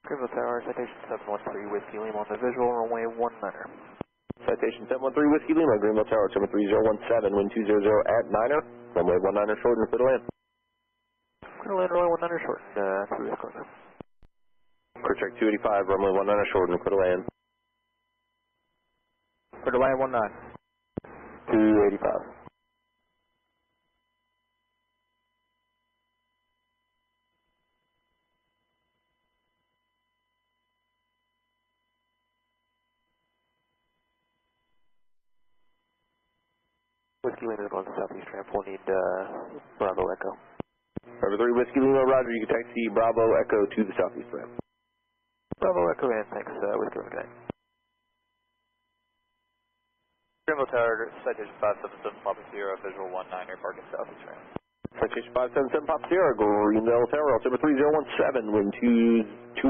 Greenville Tower, Citation 713 Whiskey Lima on the visual, runway 19er. Citation 713 Whiskey Lima, Greenville Tower, 73017, wind 200 at 9er, runway 19er short and clear to land. Clear to land, runway 19er short, 3 Whiskey Lima. Clear check 285, runway 19er short and clear to land. Clear to land 19. 285. Whiskey Lima is going to southeast ramp, we'll need Bravo Echo. Bravo 3 Whiskey Lima, roger, you can taxi Bravo Echo to the southeast ramp. Bravo Echo in, thanks, Whiskey Lima, good night. Greenville Tower, Citation 577 Papa Sierra, visual 19er, parking southeast ramp. Citation 577 Papa Sierra, Greenville Tower, 73017, wind 210.